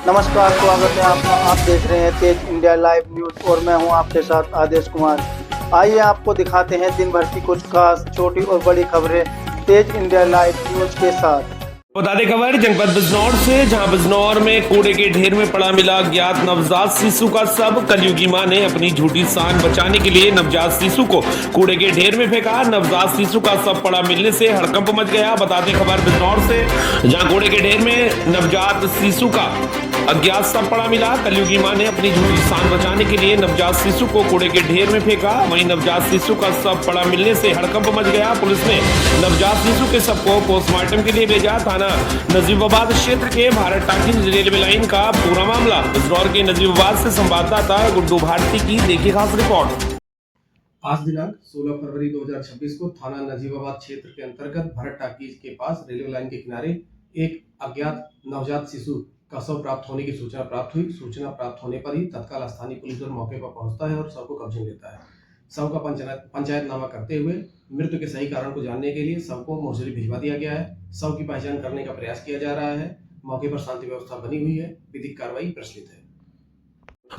नमस्कार, स्वागत है आपका। आप देख रहे हैं तेज इंडिया लाइव न्यूज और मैं हूं आपके साथ आदेश कुमार। आइए आपको दिखाते हैं दिन भर की कुछ खास छोटी और बड़ी खबरें तेज इंडिया लाइव न्यूज के साथ। बता दें खबर जनपद बिजनौर से, जहां बिजनौर में कूड़े के ढेर में पड़ा मिला अज्ञात नवजात शिशु का शव। कलयुगी मां ने अपनी झूठी शान बचाने के लिए नवजात शिशु को कूड़े के ढेर में फेंका। नवजात शिशु का शव पड़ा मिलने से हड़कंप मच गया। बता दें खबर बिजनौर से, जहां कूड़े के ढेर में नवजात शिशु का अज्ञात शव पड़ा मिला। कलयुगी मां ने अपनी झूठी शान बचाने के लिए नवजात शिशु को कूड़े के ढेर में फेंका। वहीं नवजात शिशु का शव पड़ा मिलने से हड़कंप मच गया। पुलिस ने नवजात शिशु के शव को पोस्टमार्टम के लिए भेजा। थाना नजीबाबाद क्षेत्र के भारत टाकिज रेलवे लाइन का पूरा मामला। बिजनौर के नजीबाबाद से संवाददाता गुड्डू भारती की देखी खास रिपोर्ट। आज दिनांक 16 फरवरी 2026 को थाना नजीबाबाद क्षेत्र के अंतर्गत भारत टाकिज के पास रेलवे लाइन के किनारे एक अज्ञात नवजात शिशु का शव प्राप्त होने की सूचना प्राप्त हुई। सूचना प्राप्त होने पर ही तत्काल स्थानीय पुलिस दल मौके पर पहुंचता है और शव को कब्जे में लेता है। शव का पंचायतनामा करते हुए मृत्यु के सही कारण को जानने के लिए शव को मोर्चरी भिजवा दिया गया है। शव की पहचान करने का प्रयास किया जा रहा है। मौके पर शांति व्यवस्था बनी हुई है। विधिक कार्रवाई प्रचलित है।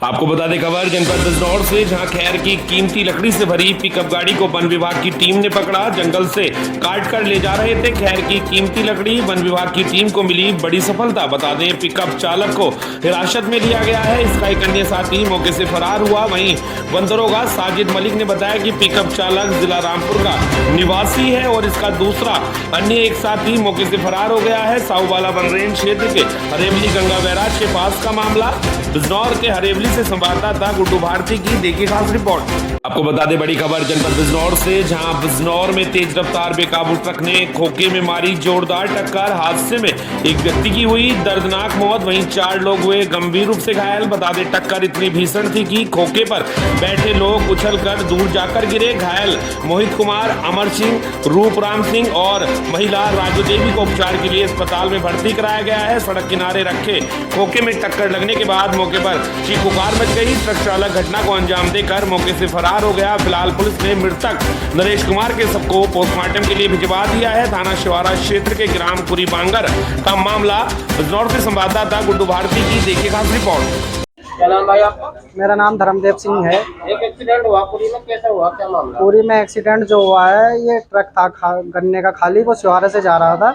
आपको बता दें खबर जनपद बिजनौर से, जहां खैर की कीमती लकड़ी से भरी पिकअप गाड़ी को वन विभाग की टीम ने पकड़ा। जंगल से काट कर ले जा रहे थे खैर की कीमती लकड़ी। वन विभाग की टीम को मिली बड़ी सफलता। बता दें पिकअप चालक को हिरासत में लिया गया है। इसका एक अन्य साथी मौके से फरार हुआ। वहीं वन दरोगा साजिद मलिक ने बताया कि पिकअप चालक जिला रामपुर का निवासी है और इसका दूसरा अन्य एक साथी मौके से फरार हो गया है। साहूवाला वन रेंज क्षेत्र के हरेवली गंगा बैराज के पास का मामला। बिजनौर के हरेवली से संवाददाता गुड्डू भारती की देखी खास रिपोर्ट। आपको बता दें बड़ी खबर जनपद बिजनौर से, जहां बिजनौर में तेज रफ्तार बेकाबू ट्रक ने खोखे में मारी जोरदार टक्कर। हादसे में एक व्यक्ति की हुई दर्दनाक मौत, वहीं 4 लोग हुए गंभीर रूप से घायल। बता दें टक्कर इतनी भीषण थी कि खोखे पर बैठे लोग उछलकर दूर जाकर गिरे। घायल मोहित कुमार, अमर सिंह, रूपराम सिंह और महिला राजू देवी को उपचार के लिए अस्पताल में भर्ती कराया गया है। सड़क किनारे रखे खोखे में टक्कर लगने के बाद मौके पर चीख पुकार मच गई। ट्रक चालक घटना को अंजाम देकर मौके से फरार हो गया। फिलहाल पुलिस ने मृतक नरेश कुमार के शव को पोस्टमार्टम के लिए भिजवा दिया है। थाना शिवारा क्षेत्र के ग्राम कुरी बांगर का मामला। बिजनौर से संवाददाता गुड्डू भारती की देखिए खास रिपोर्ट। क्या नाम भाई आपका? मेरा नाम धर्मदेव सिंह है। एक एक्सीडेंट हुआ पुरी में, कैसा हुआ, क्या मामला? पूरी में एक्सीडेंट जो हुआ है, ये ट्रक था गन्ने का खाली, वो शिवारे से जा रहा था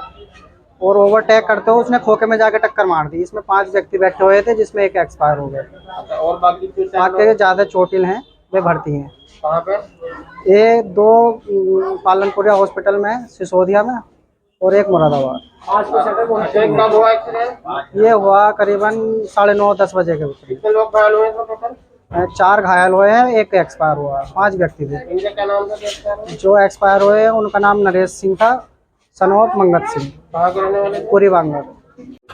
और ओवरटेक करते हुए उसने खोखे में जाके टक्कर मार दी। इसमें 5 व्यक्ति बैठे हुए थे जिसमें एक एक्सपायर हो गए। और बाकी ज्यादा चोटिल हैं, वे भर्ती हैं। कहाँ पे? ये 2 पालनपुरिया हॉस्पिटल में, सिसोदिया में, और एक मुरादाबाद। कब हुआ एक्सीडेंट? ये हुआ करीबन 9:30-10 बजे के करीब। कितने लोग घायल हुए इसमें टोटल? 4 घायल हुए हैं, एक एक्सपायर हुआ। 5 व्यक्ति थे। इनका क्या नाम था? जो एक्सपायर हुए हैं उनका नाम नरेश सिंह था, सन ऑफ मंगत सिंह, कहाँ के रहने वाले थे? पूरी बांगर।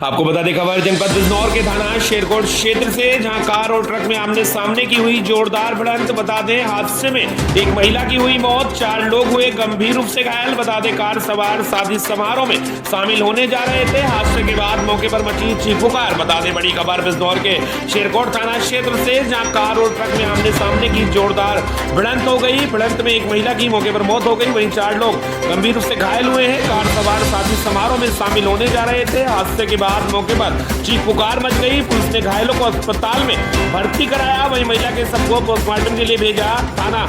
आपको बता दें खबर जनपद बिजनौर के थाना शेरकोट क्षेत्र से, जहां कार और ट्रक में आमने सामने की हुई जोरदार भिड़ंत। बता दें हादसे में एक महिला की हुई मौत, 4 लोग हुए गंभीर रूप से घायल। बता दें कार सवार शादी समारोह में शामिल होने जा रहे थे। हादसे के बाद मौके पर मची चीख पुकार। बता दें बड़ी खबर बिजनौर के शेरकोट थाना क्षेत्र से, जहाँ कार और ट्रक में आमने सामने की जोरदार भिड़ंत हो गई। भिड़ंत में एक महिला की मौके पर मौत हो गई, वहीं 4 लोग गंभीर रूप से घायल हुए हैं। कार सवार शादी समारोह में शामिल होने जा रहे थे। हादसे के बाद मौके पर चीख पुकार मच गई। पुलिस ने घायलों को अस्पताल में भर्ती कराया। वहीं महिला के शव को पोस्टमार्टम के लिए भेजा। थाना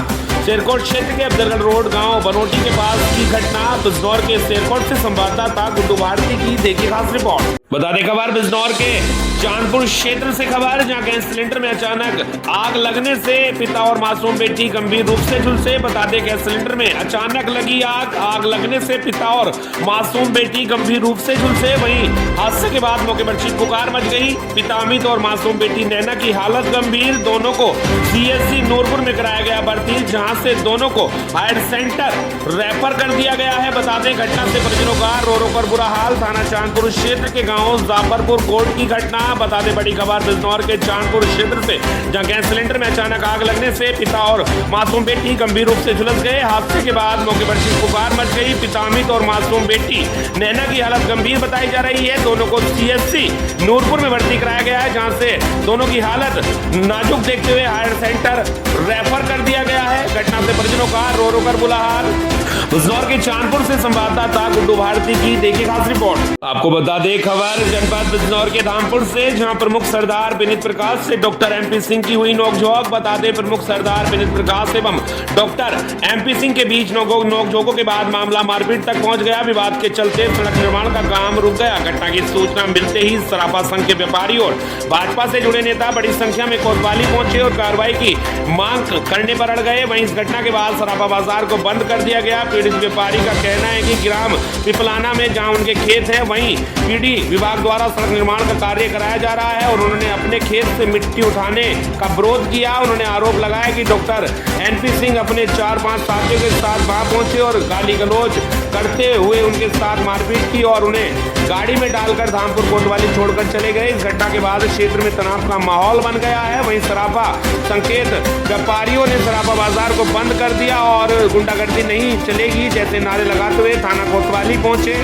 शेरकोट क्षेत्र के अफजलगढ़ रोड गांव बनोटी के पास की घटना। बिजनौर के शेरकोट से संवाददाता गुड्डू भारती की देखिए खास रिपोर्ट। बता दें खबर बिजनौर के चांदपुर क्षेत्र से खबर, जहां गैस सिलेंडर में अचानक आग लगने से पिता और मासूम बेटी गंभीर रूप से झुलसे। बता दें गैस सिलेंडर में अचानक लगी आग लगने से पिता और मासूम बेटी गंभीर रूप से झुलसे। वहीं हादसे के बाद मौके पर चीख पुकार मच गई। पिता अमित और मासूम बेटी नैना की हालत गंभीर। दोनों को CHC नूरपुर में कराया गया भर्ती, जहां से दोनों को हायर सेंटर रेफर कर दिया गया है। बता दें घटना से परिजनों का रो रो कर बुरा हाल। थाना चांदपुर क्षेत्र के गाँव जाफरपुर कोर्ट की घटना। बता दें बड़ी खबर बिजनौर के चांदपुर क्षेत्र से, जहां गैस सिलेंडर में अचानक आग लगने से पिता और मासूम बेटी गंभीर रूप से झुलस गए। हादसे के बाद मौके पर चीख पुकार मच गई। पिता अमित और मासूम बेटी नैना की हालत गंभीर बताई जा रही है। दोनों को CHC नूरपुर में भर्ती कराया गया है, जहां से दोनों की हालत नाजुक देखते हुए हायर सेंटर रेफर कर दिया गया है। घटना से परिजनों का रो रो कर बुरा हाल। बिजनौर के चांदपुर से संवाददाता गुड्डू भारती की देखिए खास रिपोर्ट। आपको बता दें खबर जनपद बिजनौर के धामपुर से, जहां प्रमुख सरदार विनीत प्रकाश से डॉक्टर एमपी सिंह की हुई नोकझोंक। बता दें प्रमुख सरदार विनीत प्रकाश एवं डॉक्टर एमपी सिंह के बीच नोकझोंकों के बाद मामला मारपीट तक पहुंच गया। विवाद के चलते सड़क निर्माण का काम रुक गया। घटना की सूचना मिलते ही सराफा संघ के व्यापारी और भाजपा से जुड़े नेता बड़ी संख्या में कोतवाली पहुंचे और कार्रवाई की मांग करने पर अड़ गए। वहीं इस घटना के बाद सराफा बाजार को बंद कर दिया गया। पीड़ित व्यापारी का कहना है कि ग्राम पिपलाना में जहां उनके खेत है, वहीं पीडी विभाग द्वारा सड़क निर्माण का कार्य कराया जा रहा है और उन्होंने अपने खेत से मिट्टी उठाने का विरोध किया। उन्होंने आरोप लगाया कि डॉक्टर एनपी सिंह अपने 4-5 साथियों के साथ वहां पहुंचे और गाली गलौज करते हुए उनके साथ मारपीट की और उन्हें गाड़ी में डालकर धामपुर कोतवाली छोड़कर चले गए। इस घटना के बाद क्षेत्र में तनाव का माहौल बन गया है। वहीं सराफा संकेत व्यापारियों ने सराफा बाजार को बंद कर दिया और गुंडागर्दी नहीं चलेगी जैसे नारे लगाते हुए थाना कोतवाली पहुंचे।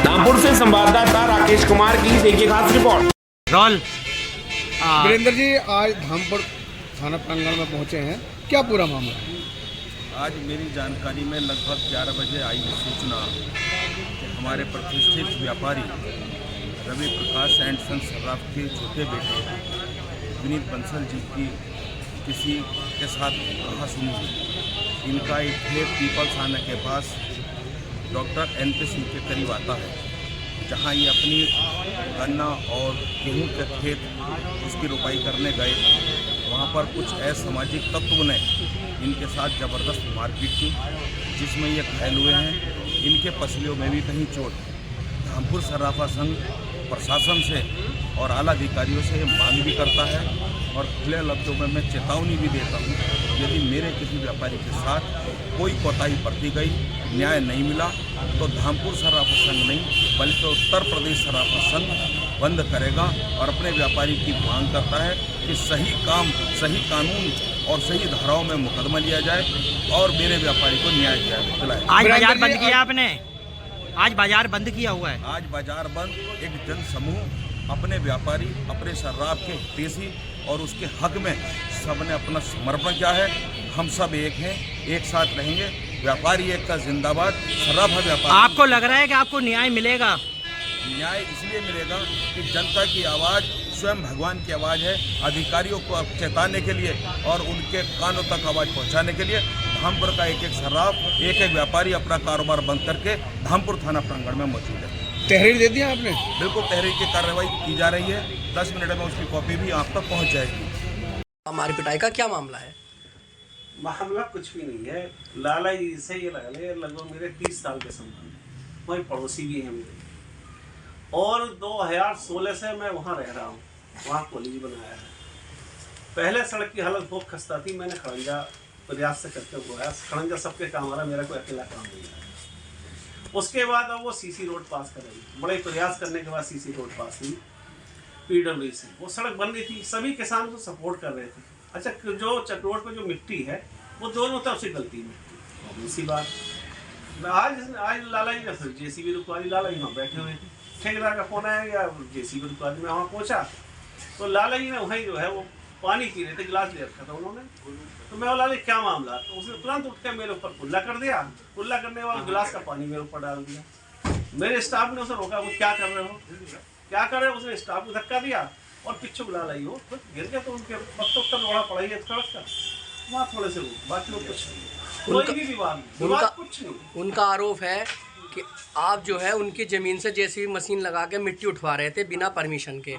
धामपुर से संवाददाता राकेश कुमार की देखिए खास रिपोर्ट। वीरेंद्र जी आज धामपुर थाना प्रांगण में पहुंचे हैं, क्या पूरा मामला है? आज मेरी जानकारी में लगभग 11 बजे आई सूचना कि हमारे प्रतिष्ठित व्यापारी रवि प्रकाश एंड सन्स सर्राफ के छोटे बेटे विनीत बंसल जी की किसी के साथ कहा सुनी हुई। इनका एक खेत पीपल थाना के पास डॉक्टर एनपी सिंह के करीब आता है, जहां ये अपनी गन्ना और गेहूं के खेत उसकी रोपाई करने गए। वहां पर कुछ असामाजिक तत्व ने इनके साथ ज़बरदस्त मारपीट की, जिसमें ये घायल हुए हैं। इनके पसलियों में भी कहीं चोट है। धामपुर सराफा संघ प्रशासन से और आला अधिकारियों से मांग भी करता है और खुले लफ्जों में मैं चेतावनी भी देता हूँ, यदि मेरे किसी व्यापारी के साथ कोई कोताही बरती गई, न्याय नहीं मिला, तो धामपुर सराफा संघ नहीं बल्कि उत्तर प्रदेश सराफा संघ बंद करेगा और अपने व्यापारी की मांग करता है कि सही काम, सही कानून और सही धाराओं में मुकदमा लिया जाए और मेरे व्यापारी को न्याय दिलाए। आज बाजार बंद किया आपने? आज बाजार बंद किया हुआ है। आज बाजार बंद, एक जन समूह अपने व्यापारी, अपने शराब के हितैषी और उसके हक में सबने अपना समर्पण किया है। हम सब एक हैं, एक साथ रहेंगे। व्यापारी एक का जिंदाबाद, शराब व्यापार। आपको लग रहा है कि आपको न्याय मिलेगा? न्याय इसलिए मिलेगा कि जनता की आवाज़ स्वयं भगवान की आवाज़ है। अधिकारियों को चेताने के लिए और उनके कानों तक आवाज़ पहुंचाने के लिए धामपुर का एक शराब, एक व्यापारी अपना कारोबार बंद करके धामपुर थाना प्रांगण में मौजूद है। तहरीर दे दिया आपने? बिल्कुल, तहरीर की कार्रवाई की जा रही है। 10 मिनट में उसकी कॉपी भी आप तक पहुँच जाएगी। मार पिटाई का क्या मामला है? मामला कुछ भी नहीं है। लाला जी से ये लगा ले, लगभग मेरे 30 साल के संबंध, वही पड़ोसी भी हैं मेरे, और 2016 से मैं वहाँ रह रहा हूँ। वहाँ कॉलेज बनाया है। पहले सड़क की हालत बहुत खस्ता थी। मैंने खड़ंजा प्रयास से करके बोया, खड़ंजा सबके काम आ रहा, मेरा कोई अकेला काम नहीं है। उसके बाद अब वो सीसी रोड पास करेंगे। बड़े प्रयास करने के बाद सीसी रोड पास हुई PWD से। वो सड़क बन रही थी, सभी किसान उसको सपोर्ट कर रहे थे। अच्छा, जो चटरोड पर जो मिट्टी है वो दोनों तरफ से गलती मिट्टी, इसी बात आज लाला जी ने फिर JCB रुकवा दी। लाला जी वहाँ बैठे हुए थे, ठेकेदार का फोन आया या JCB रुकवा दी। मैं वहाँ पहुँचा तो लाला जी ने वहीं जो है वो पानी पी रहे थे, गिलास ले रखा था उन्होंने। तो मैं बोला क्या मामला, तो उसने तुरंत उठ के मेरे ऊपर कुल्ला कर दिया। कुल्ला करने के बाद गिलास का पानी मेरे ऊपर डाल दिया। मेरे स्टाफ ने उसे रोका, वो क्या कर रहे हो, क्या कर रहे हो। उसने स्टाफ को धक्का दिया और पिछू लाला जी हो गिर गया। तो उनके पत्तों तक रोड़ा पड़ा है सड़क का, वहाँ थोड़े से बाकी लोग कुछ नहीं, कोई भी विवाद कुछ नहीं। उनका आरोप है कि आप जो है उनकी ज़मीन से JCB मशीन लगा के मिट्टी उठवा रहे थे बिना परमिशन के,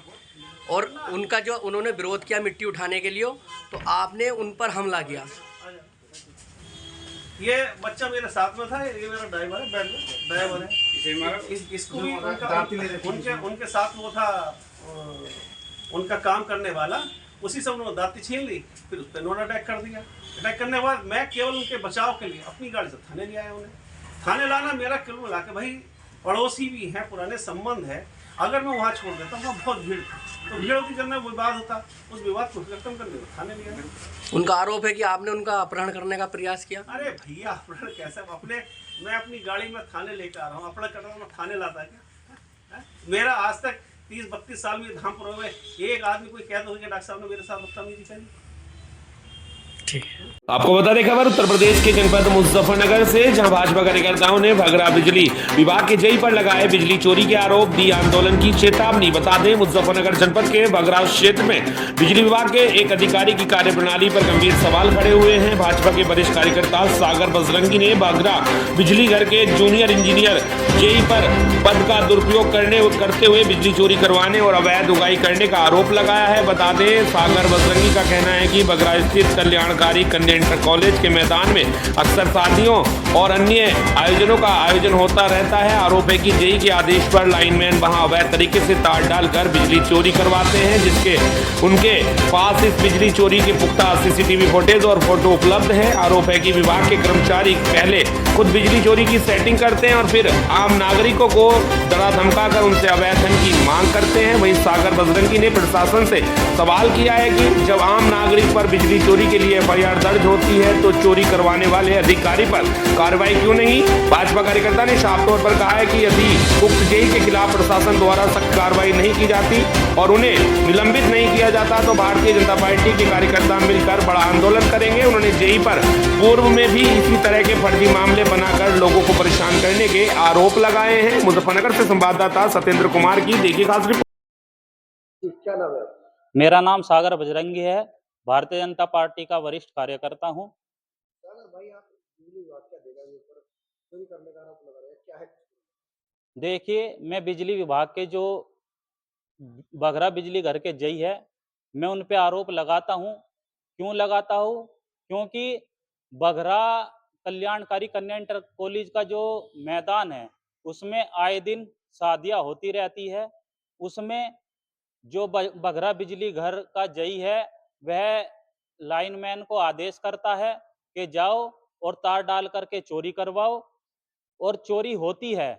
और उनका जो उन्होंने विरोध किया मिट्टी उठाने के लिए, तो आपने उन पर हमला किया। ये बच्चा मेरे साथ में था, ये मेरा ड्राइवर है, ड्राइवर है। इसको भी उनके साथ वो था उनका काम करने वाला, उसी से उन्होंने दाती छीन ली, फिर उस पर उन्होंने अटैक कर दिया। अटैक करने के बाद मैं केवल उनके बचाव के लिए अपनी गाड़ी से थाने ले आया। उन्हें थाने लाना मेरा केवल मिला के भाई पड़ोसी भी हैं, पुराने संबंध है, अगर मैं वहाँ छोड़ देता हूँ बहुत भीड़, तो भीड़ की करना विवाद होता, उस विवाद को खत्म करने थाने लिया। उनका आरोप है कि आपने उनका अपहरण करने का प्रयास किया। अरे भैया, अपहरण कैसे? मैं अपनी गाड़ी में थाने लेकर आ रहा हूँ, अपहरण कर रहा हूँ, मैं थाने लाता क्या? मेरा आज तक 30-32 साल में धामपुर में एक आदमी कोई कहता हो कि डॉक्टर साहब ने मेरे साथ बदतमीजी करी। ठीक है। आपको बता दें खबर उत्तर प्रदेश के जनपद मुजफ्फरनगर से, जहां भाजपा कार्यकर्ताओं ने भगरा बिजली विभाग के जेई पर लगाए बिजली चोरी के आरोप, दी आंदोलन की चेतावनी। बता दें मुजफ्फरनगर जनपद के भगरा क्षेत्र में बिजली विभाग के एक अधिकारी की कार्यप्रणाली पर गंभीर सवाल खड़े हुए हैं। भाजपा के वरिष्ठ कार्यकर्ता सागर बजरंगी ने भगरा बिजली घर के जूनियर इंजीनियर जेई पर पद का दुरुपयोग करते हुए बिजली चोरी करवाने और अवैध उगाई करने का आरोप लगाया है। बता दें सागर बजरंगी का कहना है कि भगरा स्थित कल्याणकारी कन्या इंटर कॉलेज के मैदान में अक्सर शादियों और अन्य आयोजनों का आयोजन होता रहता है। आरोप है कि जेई के आदेश पर लाइनमैन वहां अवैध तरीके से तार डालकर बिजली चोरी करवाते हैं, जिसके उनके पास इस बिजली चोरी के पुख्ता सीसीटीवी फुटेज और फोटो उपलब्ध है। आरोप है कि विभाग के कर्मचारी पहले खुद बिजली चोरी की सेटिंग करते हैं और फिर आम नागरिकों को डरा धमकाकर उनसे अवैध धन की मांग करते हैं। वहीं सागर बजरंगी ने प्रशासन से सवाल किया है कि जब आम नागरिक पर बिजली चोरी के लिए एफआईआर दर्ज होती है तो चोरी करवाने वाले अधिकारी पर कार्रवाई क्यों नहीं। भाजपा कार्यकर्ता ने साफ तौर पर कहा है कि यदि उक्त जेई के खिलाफ प्रशासन द्वारा सख्त कार्रवाई नहीं की जाती और उन्हें निलंबित नहीं किया जाता तो भारतीय जनता पार्टी के कार्यकर्ता मिलकर बड़ा आंदोलन करेंगे। उन्होंने जेई पर पूर्व में भी इसी तरह के फर्जी मामले बनाकर लोगों को परेशान करने के आरोप लगाए हैं। मुजफ्फरनगर से संवाददाता सत्येंद्र कुमार की देखिए खास रिपोर्ट। क्या नाम है? मेरा नाम सागर बजरंगी है, भारतीय जनता पार्टी का वरिष्ठ कार्यकर्ता हूं। भाई आप बिजली विभाग क्या देगा ये ऊपर चोरी करने का आरोप लगा रहे हैं, क्या है? देखिए, मैं बिजली विभाग के जो बघरा बिजली घर के जेई है, मैं उन पे आरोप लगाता हूं। क्यों लगाता हूं? क्योंकि बघरा कल्याणकारी कन्या इंटर कॉलेज का जो मैदान है उसमें आए दिन शादियां होती रहती है। उसमें जो बघरा बिजली घर का जेई है वह लाइनमैन को आदेश करता है कि जाओ और तार डाल करके चोरी करवाओ, और चोरी होती है।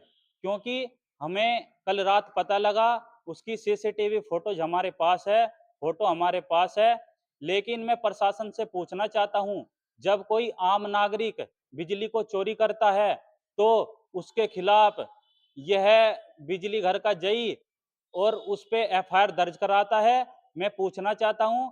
क्योंकि हमें कल रात पता लगा, उसकी सीसीटीवी फोटोज हमारे पास है, फोटो हमारे पास है। लेकिन मैं प्रशासन से पूछना चाहता हूं, जब कोई आम नागरिक बिजली को चोरी करता है तो उसके खिलाफ यह बिजली घर का जेई और उस पे एफआईआर दर्ज कराता है। मैं पूछना चाहता हूं,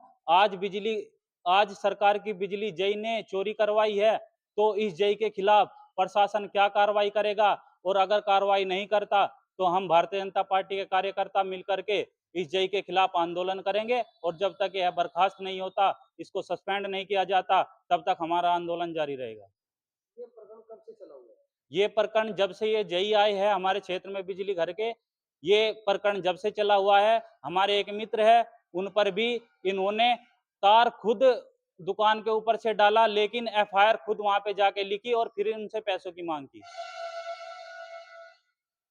आज सरकार की बिजली जेई ने चोरी करवाई है तो इस जेई के खिलाफ प्रशासन क्या कार्रवाई करेगा, और अगर कार्रवाई नहीं करता तो हम भारतीय जनता पार्टी के कार्यकर्ता मिलकर के इस जेई के खिलाफ आंदोलन करेंगे। और जब तक यह बर्खास्त नहीं होता, इसको सस्पेंड नहीं किया जाता, तब तक हमारा आंदोलन जारी रहेगा। ये प्रकरण कब से चला हुआ है? ये प्रकरण जब से ये जेई आए हैं हमारे क्षेत्र में बिजली घर के, ये प्रकरण जब से चला हुआ है। हमारे एक मित्र है, उन पर भी इन्होंने तार खुद दुकान के ऊपर से डाला, लेकिन एफआईआर खुद वहां पे जाके लिखी और फिर उनसे पैसों की मांग की।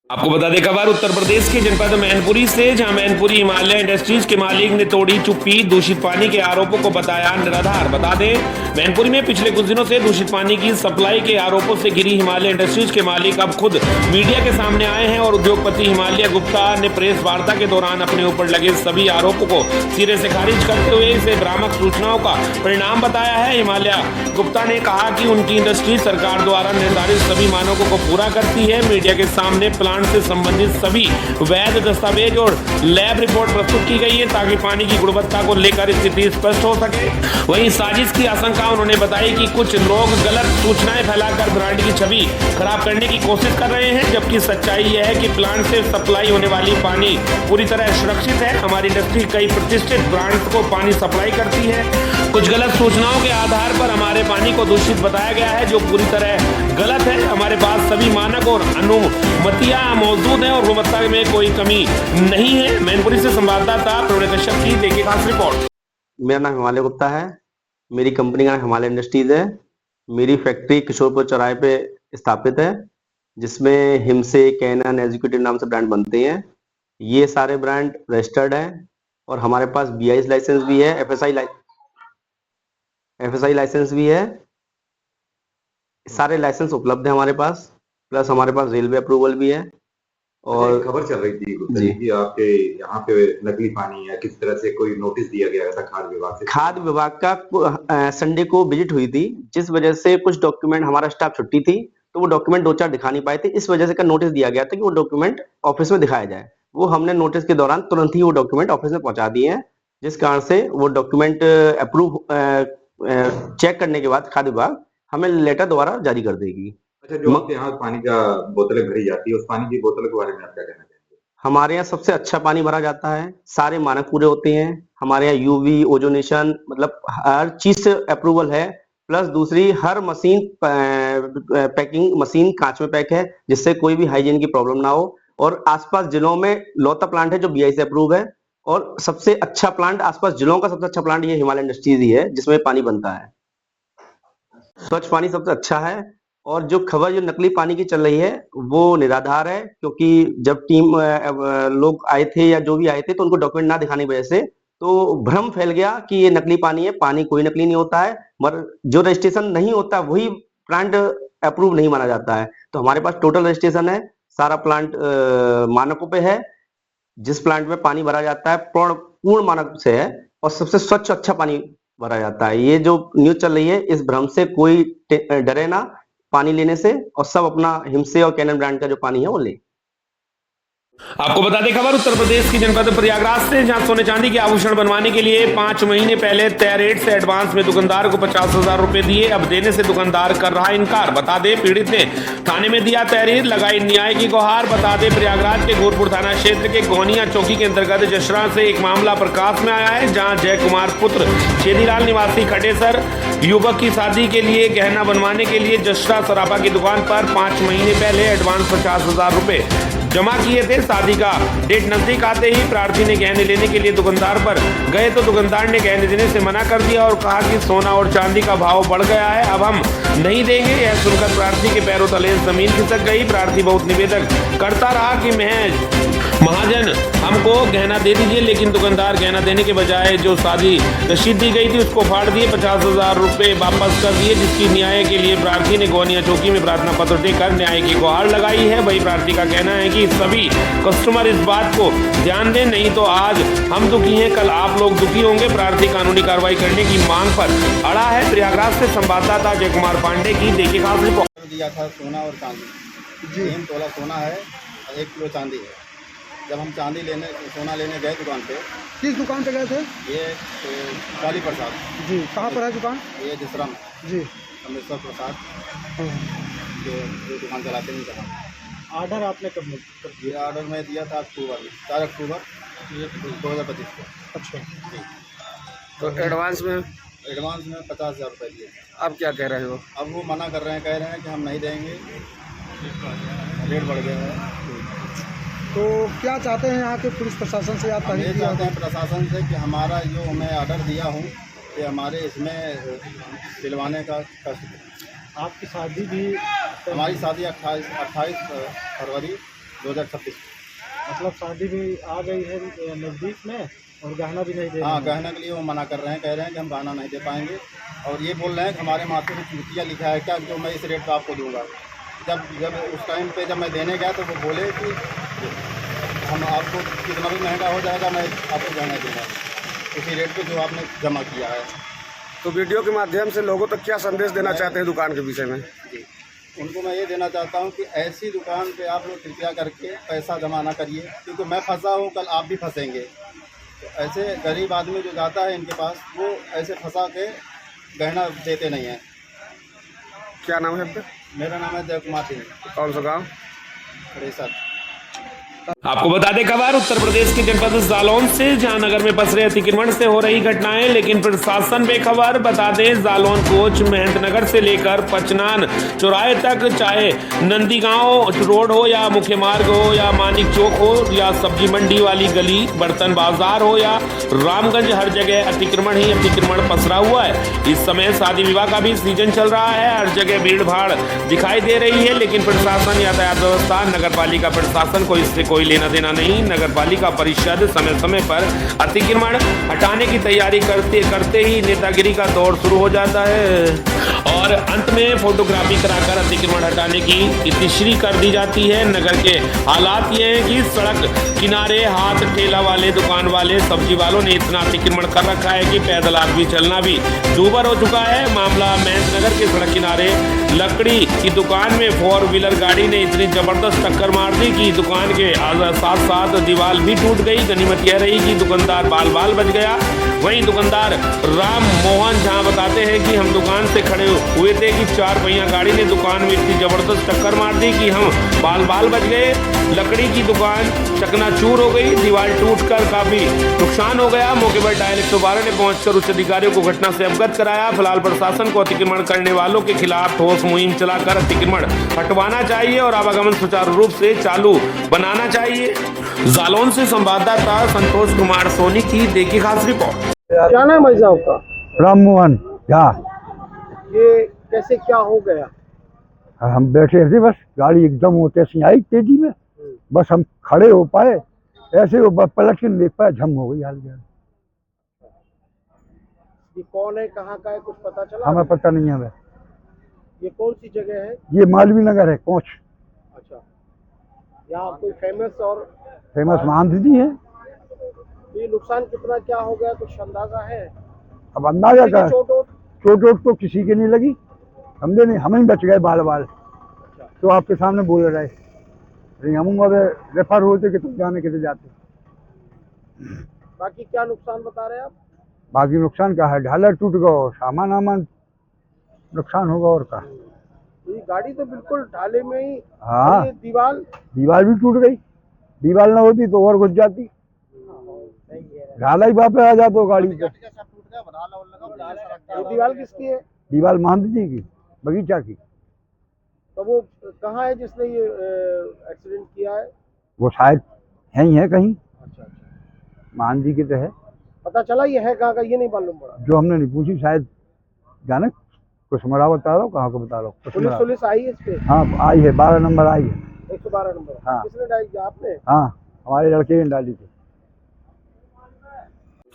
आपको बता दें खबर उत्तर प्रदेश के जनपद मैनपुरी से, जहां मैनपुरी हिमालय इंडस्ट्रीज के मालिक ने तोड़ी चुप्पी, दूषित पानी के आरोपों को बताया निराधार। बता दें मैनपुरी में पिछले कुछ दिनों से दूषित पानी की सप्लाई के आरोपों से घिरी हिमालय इंडस्ट्रीज के मालिक अब खुद मीडिया के सामने आए हैं और उद्योगपति हिमालय गुप्ता ने प्रेस वार्ता के दौरान अपने ऊपर लगे सभी आरोपों को सिरे से खारिज करते हुए इसे भ्रामक सूचनाओं का परिणाम बताया है। हिमालय गुप्ता ने कहा कि उनकी इंडस्ट्री सरकार द्वारा निर्धारित सभी मानकों को पूरा करती है। मीडिया के सामने प्लांट से संबंधित सभी वैध दस्तावेज और लैब रिपोर्ट प्रस्तुत की गई है ताकि पानी की गुणवत्ता को लेकर स्थिति स्पष्ट हो सके। वहीं साजिश की आशंका उन्होंने बताई कि कुछ लोग गलत सूचनाएं फैलाकर ब्रांड की छवि खराब करने की कोशिश कर रहे हैं, जबकि सच्चाई यह है कि प्लांट से सप्लाई होने वाली पानी पूरी तरह सुरक्षित है। हमारी इंडस्ट्री कई प्रतिष्ठित ब्रांड्स को पानी सप्लाई करती है। कुछ गलत सूचनाओं के आधार पर हमारे पानी को दूषित बताया गया है, जो पूरी तरह गलत है। हमारे पास सभी मानक और अनुमतियां मौजूद है और गुणवत्ता में कोई कमी नहीं है। मैनपुरी से संवाददाता प्रवीण कश्यप की देखिए खास रिपोर्ट। मेरा नाम हिमालय गुप्ता है, मेरी कंपनी का नाम हिमालय इंडस्ट्रीज है। मेरी फैक्ट्री किशोरपुर चौराहे पे स्थापित है, जिसमें हिमसे, कैनन, एग्जीक्यूटिव नाम से ब्रांड बनते हैं। ये सारे ब्रांड रजिस्टर्ड हैं और हमारे पास BIS लाइसेंस भी है, FSI लाइसेंस भी है। सारे लाइसेंस उपलब्ध है हमारे पास, प्लस हमारे पास रेलवे अप्रूवल भी है। और खबर चल रही थी कि आपके यहाँ पे नकली पानी या किस तरह से कोई नोटिस दिया गया था खाद्य विभाग से। खाद्य विभाग का संडे को विजिट हुई थी, जिस वजह से कुछ डॉक्यूमेंट, हमारा स्टाफ छुट्टी थी तो वो डॉक्यूमेंट 2-4 दिखा नहीं पाए थे। इस वजह से का नोटिस दिया गया था कि वो डॉक्यूमेंट ऑफिस में दिखाया जाए। वो हमने नोटिस के दौरान तुरंत ही वो डॉक्यूमेंट ऑफिस में पहुंचा दिए हैं, जिस कारण से वो डॉक्यूमेंट अप्रूव चेक करने के बाद खाद्य विभाग हमें लेटर द्वारा जारी कर देगी। अच्छा, जो आपके यहाँ पानी का बोतलें भरी जाती है, उस पानी की बोतलों के बारे में आप क्या कहना चाहेंगे? हमारे यहाँ सबसे अच्छा पानी भरा जाता है, सारे मानक पूरे होते हैं। हमारे यहाँ यूवी, ओजोनेशन, मतलब हर चीज से अप्रूवल है। प्लस दूसरी, हर मशीन पैकिंग मशीन कांच में पैक है, जिससे कोई भी हाइजीन की प्रॉब्लम ना हो। और आसपास जिलों में लौता प्लांट है जो बीआई से अप्रूव है, और सबसे अच्छा प्लांट आसपास जिलों का सबसे अच्छा प्लांट ये हिमालय इंडस्ट्रीज ही है, जिसमें पानी बनता है। स्वच्छ पानी सबसे अच्छा है। और जो खबर जो नकली पानी की चल रही है वो निराधार है, क्योंकि जब टीम लोग आए थे या जो भी आए थे तो उनको डॉक्यूमेंट ना दिखाने की वजह से तो भ्रम फैल गया कि ये नकली पानी है। पानी कोई नकली नहीं होता है, मगर जो रजिस्ट्रेशन नहीं होता वही प्लांट अप्रूव नहीं माना जाता है। तो हमारे पास टोटल रजिस्ट्रेशन है, सारा प्लांट मानकों पे है। जिस प्लांट में पानी भरा जाता है पूर्ण मानक से है और सबसे स्वच्छ अच्छा पानी भरा जाता है। ये जो न्यूज चल रही है, इस भ्रम से कोई डरे ना पानी लेने से, और सब अपना हिमसे और कैनन ब्रांड का जो पानी है वो ले। आपको बता दें खबर उत्तर प्रदेश की जनपद प्रयागराज से, जहां सोने चांदी के आभूषण बनवाने के लिए 5 महीने पहले तय रेट से एडवांस में दुकानदार को 50,000 रुपए दिए। अब देने से दुकानदार कर रहा इनकार। बता दें पीड़ित ने थाने में दिया तहरीर, लगाई न्याय की गुहार। बता दें प्रयागराज के गोरपुर थाना क्षेत्र के गोहनिया चौकी के अंतर्गत जसरा से एक मामला प्रकाश में आया है, जहाँ जय कुमार पुत्र छेदीलाल निवासी खटेसर युवक की शादी के लिए गहना बनवाने के लिए जसरा सराफा की दुकान पर 5 महीने पहले एडवांस 50,000 रुपए जमा किए थे। शादी का डेट नजदीक आते ही प्रार्थी ने गहने लेने के लिए दुकानदार पर गए तो दुकानदार ने गहने देने से मना कर दिया और कहा कि सोना और चांदी का भाव बढ़ गया है, अब हम नहीं देंगे। यह सुनकर प्रार्थी के पैरों तले जमीन खिसक गई। प्रार्थी बहुत निवेदन करता रहा कि महाजन हमको गहना दे दीजिए, लेकिन दुकानदार गहना देने के बजाय जो शादी रसीद दी गई थी उसको फाड़ दिए, 50,000 रुपए वापस कर दिए, जिसकी न्याय के लिए प्रार्थी ने गोहनिया चौकी में प्रार्थना पत्र देकर न्याय की गुहार लगाई है। वही प्रार्थी का कहना है कि सभी कस्टमर इस बात को ध्यान दें, नहीं तो आज हम दुखी हैं, कल आप लोग दुखी होंगे। प्रार्थी कानूनी कार्रवाई करने की मांग पर अड़ा है। प्रयागराज से संवाददाता जय कुमार पांडे की देखिए खास रिपोर्ट। दिया था सोना और चांदी, 3 तोला सोना है और 1 किलो चांदी है। जब हम सोना लेने गए दुकान पे। किस दुकान पे गए थे? ये काली प्रसाद जी। कहाँ पर है दुकान? ये जसरा में जी। अमृतसर प्रसाद जो दुकान चलाते हैं कहा। ऑर्डर आपने कब ये ऑर्डर मैं दिया था 4 अक्टूबर 2025 को। अच्छा जी। तो एडवांस में 50,000 रुपये दिए। आप क्या कह रहे हो? अब वो मना कर रहे हैं, कह रहे हैं कि हम नहीं देंगे, रेट बढ़ गया है। तो क्या चाहते हैं यहाँ के पुलिस प्रशासन से? आप ये चाहते हैं प्रशासन से कि हमारा जो मैं ऑर्डर दिया हूँ कि हमारे इसमें दिलवाने का कष्ट। आपकी शादी भी? हमारी शादी 28 फरवरी 2026। मतलब शादी भी आ गई है नज़दीक में और गहना भी नहीं दे रहे? हाँ, गहना के लिए वो मना कर रहे हैं, कह रहे हैं कि हम गहना नहीं दे पाएंगे। और ये बोल रहे हैं कि हमारे माथे में चूतिया लिखा है क्या, जो मैं इस रेट पर आपको दूंगा। जब उस टाइम पे जब मैं देने गया तो वो बोले कि हम आपको कितना भी महंगा हो जाएगा, मैं आपको गहना दूँगा उसी रेट पे जो आपने जमा किया है। तो वीडियो के माध्यम से लोगों तक क्या संदेश देना चाहते हैं दुकान के विषय में? जी, उनको मैं ये देना चाहता हूँ कि ऐसी दुकान पे आप लोग कृपया करके पैसा जमा ना करिए, क्योंकि मैं फंसा हूँ, कल आप भी फंसेंगे। तो ऐसे गरीब आदमी जो जाता है इनके पास, वो ऐसे फंसा के गहना देते नहीं हैं। क्या नाम है आपका? मेरा नाम है जय कुमार सिंह। कौन सा गाँव? खड़ेसर। आपको बता दें खबर उत्तर प्रदेश के जनपद जालौन से, जहां नगर में पसरे अतिक्रमण से हो रही घटनाएं, लेकिन प्रशासन बेखबर। बता दें जालौन कोच महंत नगर से लेकर पचनान चौराहे तक, चाहे नंदीगांव रोड हो या मुख्य मार्ग हो या मानिक चौक हो या सब्जी मंडी वाली गली, बर्तन बाजार हो या रामगंज, हर जगह अतिक्रमण ही अतिक्रमण पसरा हुआ है। इस समय शादी विवाह का भी सीजन चल रहा है, हर जगह भीड़ भाड़ दिखाई दे रही है, लेकिन प्रशासन, यातायात व्यवस्था, नगर पालिका प्रशासन को इससे कोई लेना देना नहीं। नगर पालिका परिषद समय समय पर अतिक्रमण हटाने की तैयारी करते ही नेतागिरी का दौर शुरू हो जाता है और अंत में फोटोग्राफी कराकर अतिक्रमण हटाने की इतिश्री कर दी जाती है। नगर के हालात ये हैं कि सड़क किनारे हाथ ठेला वाले, दुकान वाले, सब्जी वालों ने इतना अतिक्रमण कर रखा है कि पैदल आदमी चलना भी दूभर हो चुका है। मामला महंत नगर के सड़क किनारे लकड़ी की दुकान में 4 व्हीलर गाड़ी ने इतनी जबरदस्त टक्कर मार दी कि दुकान के साथ साथ दीवार भी टूट गई। गनीमत यह रही कि दुकानदार बाल बाल बच गया। वहीं दुकानदार राम मोहन झा बताते हैं कि हम दुकान से खड़े हुए थे कि 4 पहिया गाड़ी ने दुकान में इतनी जबरदस्त टक्कर मार दी कि हम बाल बाल बच गए। लकड़ी की दुकान चकनाचूर हो गई, दीवार टूटकर काफी नुकसान हो गया। मौके पर डायल 112 ने पहुंचकर उच्च अधिकारियों को घटना से अवगत कराया। फिलहाल प्रशासन को अतिक्रमण करने वालों के खिलाफ ठोस मुहिम चलाकर अतिक्रमण हटवाना चाहिए और आवागमन सुचारू रूप से चालू बनाना चाहिए। जालौन से संवाददाता संतोष कुमार सोनी की देखी खास रिपोर्ट। क्या नाम है साहब का? राम मोहन झा। ये कैसे क्या हो गया? हम बैठे थे, बस गाड़ी एकदम होते से आई तेजी में, बस हम खड़े हो पाए, ऐसे वो पलट के देख पाए, झम हो गई हाल। ये कौन है, कहाँ का है, कुछ पता चला? हमें पता नहीं है। हमें ये कौन सी जगह है? ये मालवीय नगर है, कोच। अच्छा, यहाँ कोई फेमस महान दीदी है। ये नुकसान कितना क्या हो गया, कुछ अंदाजा है? अब अंदाजा क्या, चोट तो किसी के नहीं लगी, समझे नहीं, हम ही बच गए बाल बाल। तो आपके सामने बोल रहे नहीं, हम रेफर होते कि तुम जाने के जाते। बाकी क्या नुकसान बता रहे हैं आप? बाकी नुकसान क्या है, ढाला टूट गया और सामान आमान नुकसान होगा और क्या। ये गाड़ी तो बिल्कुल ढाले में ही। हाँ, दीवार भी टूट गई, दीवार ना होती तो और घुस जाती, ढाला ही वापस आ जाता गाड़ी पे। दीवार किसकी है? दीवार महांती की, बगीचा की। तो वो कहाँ है जिसने ये एक्सीडेंट किया है? वो शायद यहीं है कहीं। अच्छा, मान जी की तो है। पता चला ये है कहाँ का, ये नहीं मालूम पड़ा। जो हमने नहीं पूछी, शायद जाने कुछ मरा बता रहा हूँ, कहाँ को बता रहा हूँ। पुलिस आई है इस पे? हाँ आई है, 12 नंबर आई है। 112 नंबर। हाँ। किसने डायल किया, आपने? हाँ, हमारे लड़के ने डाली थी।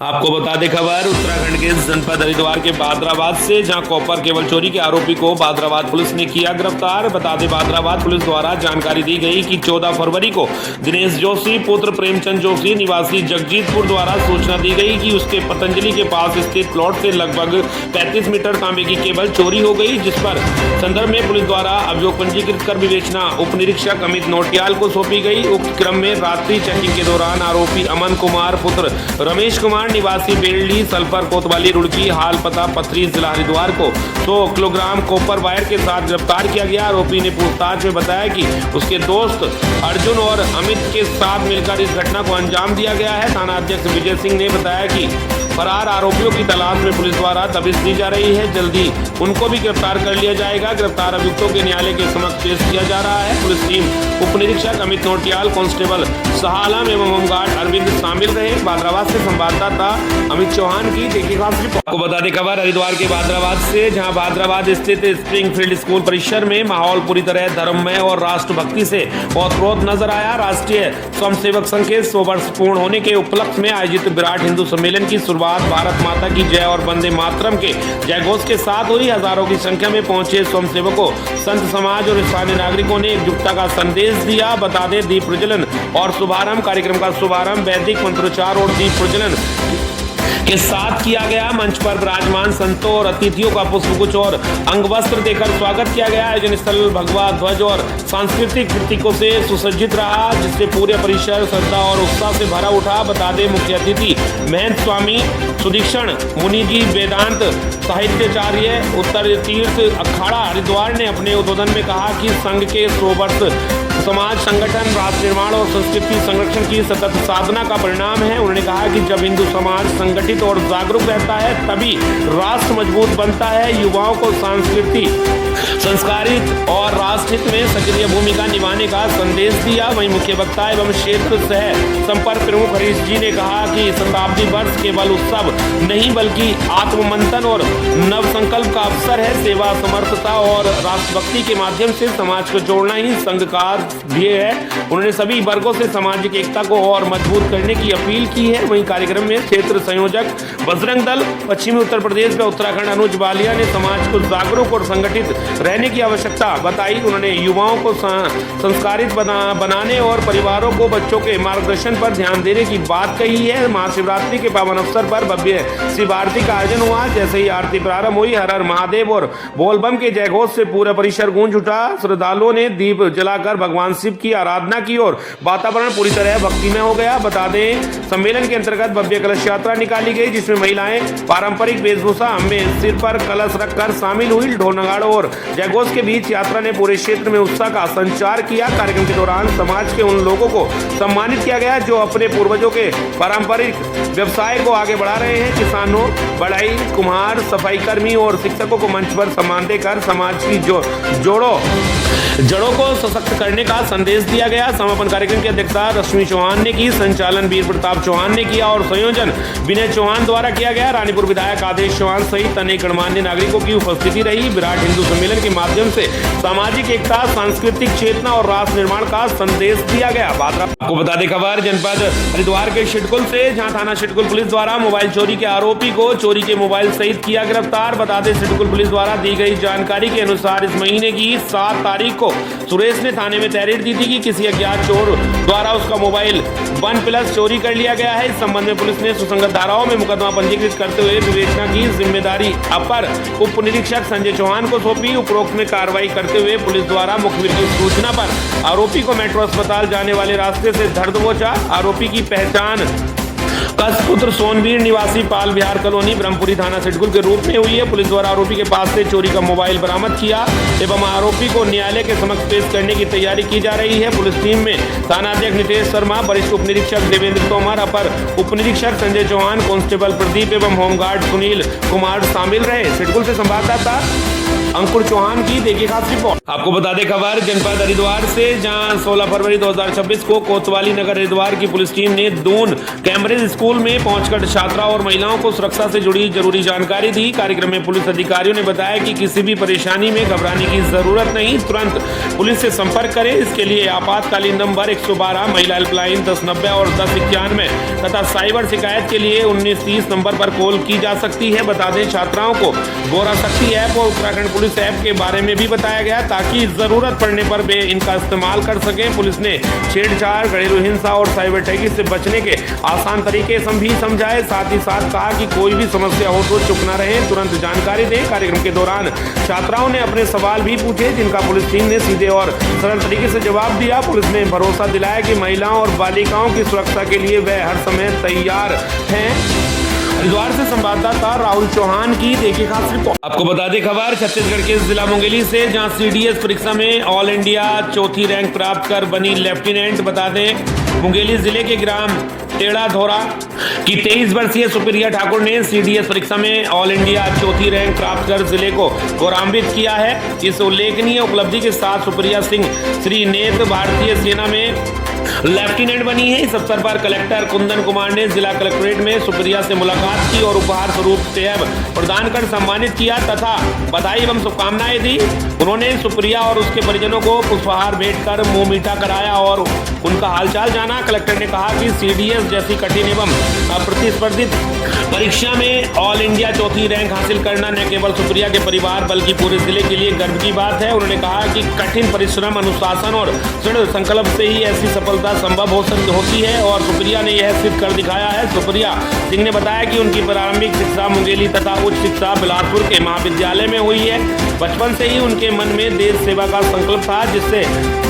आपको बता दें खबर उत्तराखंड के जनपद हरिद्वार के बादराबाद से, जहां कॉपर केबल चोरी के आरोपी को बादराबाद पुलिस ने किया गिरफ्तार। बता दें बादराबाद पुलिस द्वारा जानकारी दी गई कि 14 फरवरी को दिनेश जोशी पुत्र प्रेमचंद जोशी निवासी जगजीतपुर द्वारा सूचना दी गई कि उसके पतंजलि के पास स्थित प्लॉट से लगभग 35 मीटर तांबे की केबल चोरी हो गई, जिस पर संदर्भ में पुलिस द्वारा अभियोग पंजीकृत कर विवेचना उप निरीक्षक अमित नोटियाल को सौंपी गई। उक्त क्रम में रात्रि चेकिंग के दौरान आरोपी अमन कुमार पुत्र रमेश कुमार निवासी बेरली सल्फर कोतवाली रुड़की हाल पता पथरी जिला हरिद्वार को 100 किलोग्राम कॉपर वायर के साथ गिरफ्तार किया गया। आरोपी ने पूछताछ में बताया कि उसके दोस्त अर्जुन और अमित के साथ मिलकर इस घटना को अंजाम दिया गया है। थाना अध्यक्ष विजय सिंह ने बताया कि फरार आरोपियों की तलाश में पुलिस द्वारा दबिश दी जा रही है, जल्दी उनको भी गिरफ्तार कर लिया जाएगा। गिरफ्तार अभियुक्तों के न्यायालय के समक्ष पेश किया जा रहा है। पुलिस टीम उप निरीक्षक अमित नोटियाल, कांस्टेबल सहालम एवं होमगार्ड अरविंद शामिल रहे। बादराबाद से संवाददाता अमित चौहान की देखिए खास रिपोर्ट। आपको बता दें खबर हरिद्वार के बादराबाद से, जहां बादराबाद स्थित स्प्रिंगफील्ड स्कूल परिसर में माहौल पूरी तरह धर्ममय और राष्ट्रभक्ति से ओतप्रोत नजर आया। राष्ट्रीय स्वयंसेवक संघ के 100 वर्ष पूर्ण होने के उपलक्ष्य में आयोजित विराट हिंदू सम्मेलन की शुरुआत भारत माता की जय और वंदे मातरम के जयघोष के साथ हुई। हजारों की संख्या में पहुंचे स्वयंसेवकों, संत समाज और स्थानीय नागरिकों ने एकजुटता का संदेश दिया। बता दें दीप प्रज्वलन और शुभारंभ कार्यक्रम का शुभारंभ वैदिक मंत्रोच्चार और दीप प्रज्वलन के साथ किया गया। मंच पर विराजमान संतों और अतिथियों का पुष्पगुच्छ और अंगवस्त्र देकर स्वागत किया गया। आयोजन स्थल भगवा ध्वज और सांस्कृतिक प्रतीकों से सुसज्जित रहा, जिससे पूरे परिसर श्रद्धा और उत्साह से भरा उठा। बता दें मुख्य अतिथि महंत स्वामी सुदीक्षण मुनि जी वेदांत साहित्याचार्य उत्तर तीर्थ अखाड़ा हरिद्वार ने अपने उद्बोधन में कहा कि संघ के 100 वर्ष समाज संगठन, राष्ट्र निर्माण और संस्कृति संरक्षण की सतत साधना का परिणाम है। उन्होंने कहा कि जब हिंदू समाज संगठित और जागरूक रहता है तभी राष्ट्र मजबूत बनता है। युवाओं को सांस्कृतिक, संस्कारित और राष्ट्रहित में सक्रिय भूमिका निभाने का संदेश दिया। वहीं मुख्य वक्ता एवं क्षेत्र सह संपर्क प्रमुख हरीश जी ने कहा कि शताब्दी वर्ष केवल उत्सव नहीं बल्कि आत्ममंथन और नव संकल्प का अवसर है। सेवा, समर्थता और राष्ट्रभक्ति के माध्यम से समाज को जोड़ना ही संघ का ध्येय है। उन्होंने सभी वर्गों से सामाजिक एकता को और मजबूत करने की अपील की है। वहीं कार्यक्रम में क्षेत्र संयोजक संगठक बजरंग दल पश्चिमी उत्तर प्रदेश व उत्तराखंड अनुज बालिया ने समाज को जागरूक और संगठित रहने की आवश्यकता बताई। उन्होंने युवाओं को संस्कारित बनाने और परिवारों को बच्चों के मार्गदर्शन पर ध्यान देने की बात कही है। महाशिवरात्रि के पावन अवसर पर भव्य शिव आरती का आयोजन हुआ। जैसे ही आरती प्रारंभ हुई, हर हर महादेव और बोलबम के जयघोष से पूरा परिसर गूंज उठा। श्रद्धालुओं ने दीप जलाकर भगवान शिव की आराधना की और वातावरण पूरी तरह भक्तिमय हो गया। बता दें, सम्मेलन के अंतर्गत भव्य कलश यात्रा निकाली गई, जिसमें महिलाएं पारंपरिक वेशभूषा में सिर पर कलश रखकर शामिल हुई। ढोल नगाड़ों और जयघोष के बीच यात्रा ने पूरे क्षेत्र में उत्साह का संचार किया। कार्यक्रम के दौरान समाज के उन लोगों को सम्मानित किया गया जो अपने पूर्वजों के पारंपरिक व्यवसाय को आगे बढ़ा रहे हैं। किसानों, बढ़ई, कुम्हार, सफाई कर्मी और शिक्षकों को मंच पर सम्मान देकर समाज की जड़ों को सशक्त करने का संदेश दिया गया। समापन कार्यक्रम की अध्यक्षता रश्मि चौहान ने की, संचालन वीर प्रताप चौहान ने किया और संयोजन विनय चौहान द्वारा किया गया। रानीपुर विधायक आदेश चौहान सहित अनेक गणमान्य नागरिकों की उपस्थिति रही। विराट हिंदू सम्मेलन के माध्यम से सामाजिक एकता, सांस्कृतिक चेतना और राष्ट्र निर्माण का संदेश दिया गया। आपको बता दें खबर जनपद हरिद्वार के शिटकुल से, जहां थाना शिटकुल पुलिस द्वारा मोबाइल चोरी के आरोपी को चोरी के मोबाइल सहित किया गिरफ्तार। बता दें, शिटकुल पुलिस द्वारा दी गई जानकारी के अनुसार इस महीने की 7 तारीख को सुरेश ने थाने में तहरीर दी थी कि किसी अज्ञात चोर द्वारा उसका मोबाइल OnePlus चोरी कर लिया गया है। इस संबंध में पुलिस ने सुसंगत धाराओं में मुकदमा पंजीकृत करते हुए विवेचना की जिम्मेदारी अपर उप निरीक्षक संजय चौहान को सौंपी। उपरोक्त में कार्रवाई करते हुए पुलिस द्वारा मुखबिर की सूचना पर आरोपी को मेट्रो अस्पताल जाने वाले रास्ते से धर दबोचा। आरोपी की पहचान कसपुत्र सोनवीर निवासी पाल विहार कॉलोनी ब्रह्मपुरी थाना सिडकुल के रूप में हुई है। पुलिस द्वारा आरोपी के पास से चोरी का मोबाइल बरामद किया एवं आरोपी को न्यायालय के समक्ष पेश करने की तैयारी की जा रही है। पुलिस टीम में थाना अध्यक्ष नितेश शर्मा, वरिष्ठ उप निरीक्षक देवेंद्र तोमर, अपर उप निरीक्षक संजय चौहान, कांस्टेबल प्रदीप एवं होमगार्ड सुनील कुमार शामिल रहे। सिडकुल से संवाददाता अंकुर चौहान की देखिए खास रिपोर्ट। आपको बता दें खबर जनपद हरिद्वार से, जहां 16 फरवरी 2026 को कोतवाली नगर हरिद्वार की पुलिस टीम ने दून कैम्ब्रिज स्कूल में पहुंचकर छात्रा और महिलाओं को सुरक्षा से जुड़ी जरूरी जानकारी दी। कार्यक्रम में पुलिस अधिकारियों ने बताया कि किसी भी परेशानी में घबराने की जरूरत नहीं, तुरंत पुलिस से संपर्क करें। इसके लिए आपातकालीन नंबर 112, महिला हेल्पलाइन 1090 और 1091 तथा साइबर शिकायत के लिए 1930 नंबर पर कॉल की जा सकती है। बता दें, छात्राओं को गोरा शक्ति ऐप और उत्तराखंड पुलिस ऐप के बारे में भी बताया गया ताकि जरूरत पड़ने पर वे इनका इस्तेमाल कर सकें। पुलिस ने छेड़छाड़, घरेलू हिंसा और साइबर ठगी से बचने के आसान तरीके भी समझाए। साथ ही साथ कहा कि कोई भी समस्या हो तो चुप न रहें, तुरंत जानकारी दें। कार्यक्रम के दौरान छात्राओं ने अपने सवाल भी पूछे, जिनका पुलिस टीम ने सीधे और सरल तरीके से जवाब दिया। पुलिस ने भरोसा दिलाया कि महिलाओं और बालिकाओं की सुरक्षा के लिए वह हर समय तैयार हैं। हरिद्वार से संवाददाता राहुल चौहान की देखिए खास रिपोर्ट। आपको बता दें खबर छत्तीसगढ़ के जिला मुंगेली से, जहां CDS परीक्षा में ऑल इंडिया चौथी रैंक प्राप्त कर बनी लेफ्टिनेंट। बता दें, मुंगेली जिले के ग्राम टेढ़ा धोरा की 23 वर्षीय सुप्रिया ठाकुर ने CDS परीक्षा में ऑल इंडिया चौथी रैंक प्राप्त कर जिले को गौरवान्वित किया है। इस उल्लेखनीय उपलब्धि के साथ सुप्रिया सिंह श्री नेत भारतीय सेना में लेफ्टिनेंट बनी है। इस अवसर पर कलेक्टर कुंदन कुमार ने जिला कलेक्ट्रेट में सुप्रिया से मुलाकात की और उपहार स्वरूप टैब प्रदान कर सम्मानित किया तथा बधाई एवं शुभकामनाएं दी। उन्होंने सुप्रिया और उसके परिजनों को पुष्पहार भेंट कर मुंह मीठा कराया और उनका हालचाल जाना। कलेक्टर ने कहा कि CDS जैसी कठिन एवं प्रतिस्पर्धित परीक्षा में ऑल इंडिया चौथी रैंक हासिल करना न केवल सुप्रिया के परिवार बल्कि पूरे जिले के लिए गर्व की बात है। उन्होंने कहा कि कठिन परिश्रम, अनुशासन और दृढ़ संकल्प से ही ऐसी सफलता संभव होती है और सुप्रिया ने यह सिद्ध कर दिखाया है। सुप्रिया सिंह ने बताया कि उनकी प्रारंभिक शिक्षा मुंगेली तथा उच्च शिक्षा बिलासपुर के महाविद्यालय में हुई है। बचपन से ही उनके मन में देश सेवा का संकल्प था, जिससे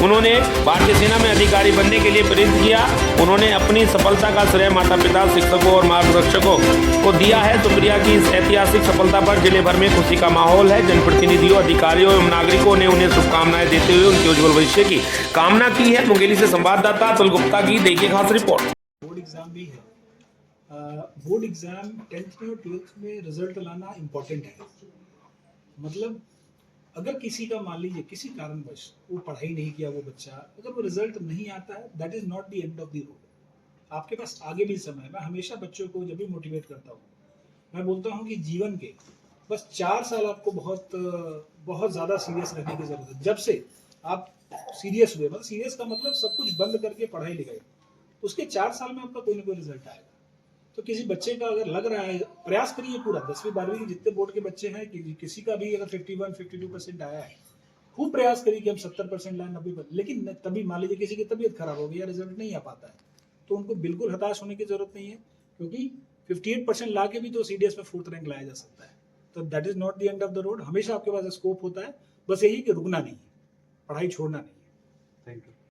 उन्होंने भारतीय सेना में अधिकारी बनने के लिए प्रेरित किया। उन्होंने अपनी सफलता का श्रेय माता पिता, शिक्षकों और मार्गदर्शकों को दिया है। सुप्रिया की इस ऐतिहासिक सफलता पर जिले भर में खुशी का माहौल है। जनप्रतिनिधियों, अधिकारियों एवं नागरिकों ने उन्हें शुभकामनाएं देते हुए उनके उज्जवल भविष्य की कामना की है। मुंगेली से संवाददाता अतुल गुप्ता की देखिए खास रिपोर्ट। बोर्ड एग्जाम भी है। बोर्ड एग्जाम 10th में और 12th में रिजल्ट लाना इम्पोर्टेंट है। मतलब अगर किसी का मान लीजिए किसी कारणवश वो पढ़ाई नहीं किया, वो बच्चा, अगर वो रिजल्ट नहीं आता है, that is not the end of the road. आपके पास आगे भी समय है। मैं हमेशा बच्चों को जब भी मोटिवेट करता हूँ, मैं बोलता हूँ कि जीवन के बस 4 साल आपको बहुत ज़्यादा सीरियस रहने की ज़रूरत है। जब से आप सीरियस हुए, मतलब सीरियस का मतलब सब कुछ बंद करके पढ़ाई लिखाई, उसके 4 साल में आपका कोई ना कोई रिजल्ट आएगा। तो किसी बच्चे का अगर लग रहा है, प्रयास करिए पूरा 10वीं 12वीं के जितने बोर्ड के बच्चे हैं, किसी का भी अगर 51-52% आया है, खूब प्रयास करिए कि हम 70% लाए, 90%, लेकिन तभी मान लीजिए किसी की तबीयत खराब हो गई या रिजल्ट नहीं आ पाता है, तो उनको बिल्कुल हताश होने की जरूरत नहीं है, क्योंकि 58% ला के भी तो CDS में 4th रैंक लाया जा सकता है। तो that is not the end of the road. हमेशा आपके पास स्कोप होता है, बस यही कि रुकना नहीं है, पढ़ाई छोड़ना नहीं।